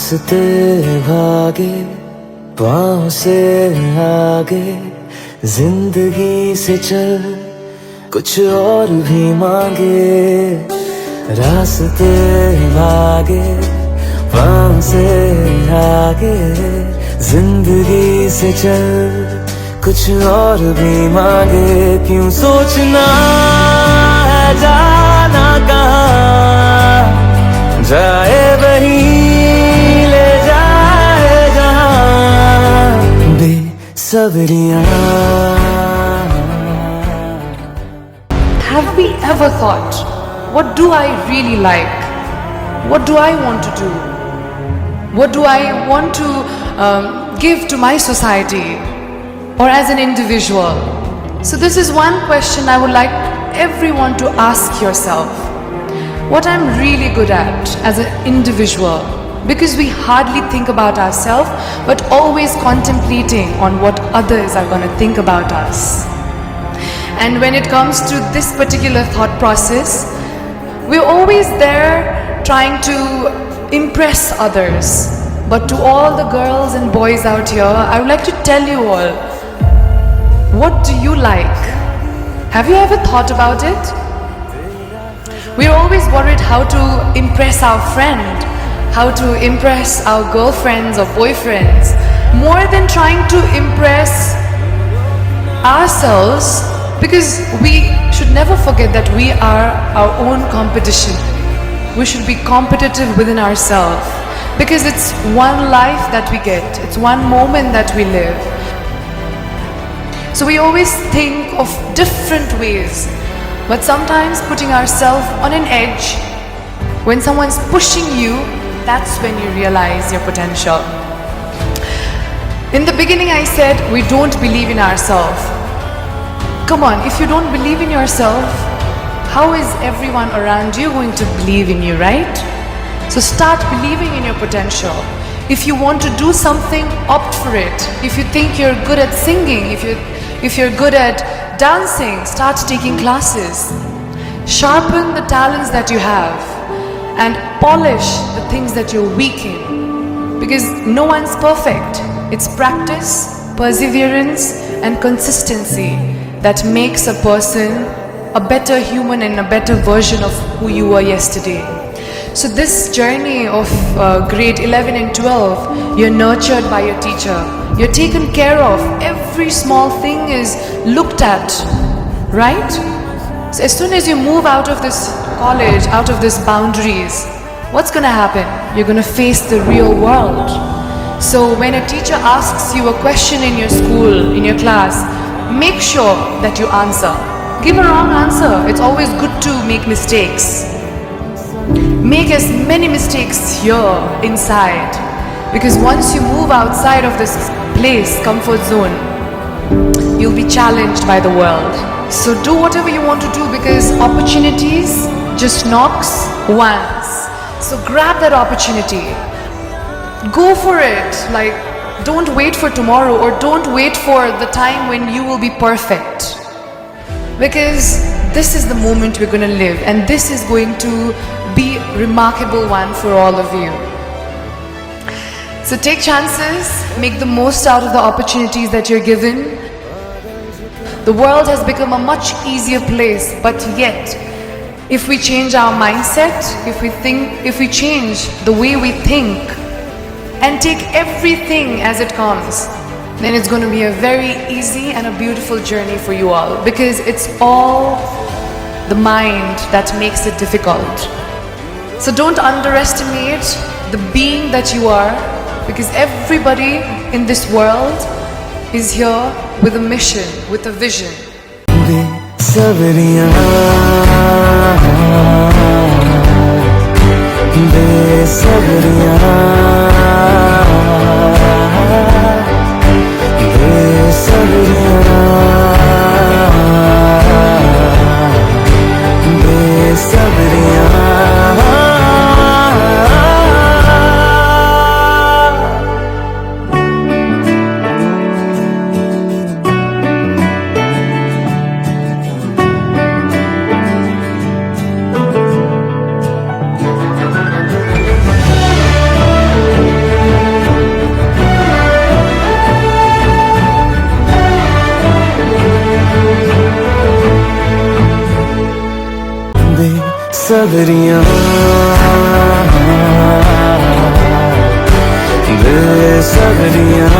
रास्ते भागे पाँव से आगे, जिंदगी से चल कुछ और भी मांगे। रास्ते भागे पाँव से आगे, जिंदगी से चल कुछ और भी मांगे। क्यों सोचना है जाना कहाँ, जाए वही ले जाए जहाँ Besabriyaan. Have we ever thought, what do I really like? What do I want to do? What do I want to give to my society or as an individual? So this is one question I would like everyone to ask yourself. What I'm really good at as an individual, because we hardly think about ourselves but always contemplating on what others are going to think about us. And when it comes to this particular thought process, we're always there trying to impress others. But to all the girls and boys out here, I would like to tell you all, what do you like? Have you ever thought about it? We're always worried how to impress our friend, how to impress our girlfriends or boyfriends, more than trying to impress ourselves, because we should never forget that we are our own competition. We should be competitive within ourselves, because it's one life that we get, it's one moment that we live. So we always think of different ways, but sometimes putting ourselves on an edge, when someone's pushing you, that's when you realize your potential. In the beginning I said we don't believe in ourselves. Come on, if you don't believe in yourself, how is everyone around you going to believe in you, right? So start believing in your potential. If you want to do something, opt for it. If you think you're good at singing, if you're good at dancing, start taking classes. Sharpen the talents that you have and polish the things that you're weak in. Because no one's perfect. It's practice, perseverance, and consistency that makes a person a better human and a better version of who you were yesterday. So this journey of grade 11 and 12, you're nurtured by your teacher. You're taken care of. Every small thing is looked at, right? So as soon as you move out of this college, out of these boundaries, what's going to happen? You're going to face the real world. So when a teacher asks you a question in your school, in your class, make sure that you answer. Give a wrong answer. It's always good to make mistakes. Make as many mistakes here inside, because once you move outside of this place, comfort zone, you'll be challenged by the world. So do whatever you want to do, because opportunities just knocks once. So grab that opportunity. Go for it. Like, don't wait for tomorrow, or don't wait for the time when you will be perfect. Because this is the moment we're going to live, and this is going to be a remarkable one for all of you. So take chances, make the most out of the opportunities that you're given. The world has become a much easier place, but yet, if we change our mindset, if we change the way we think, and take everything as it comes, then it's going to be a very easy and a beautiful journey for you all, because it's all the mind that makes it difficult. So don't underestimate the being that you are, because everybody in this world is here with a mission, with a vision. Besabriyaan, बेसब्रियां बेसब्रियां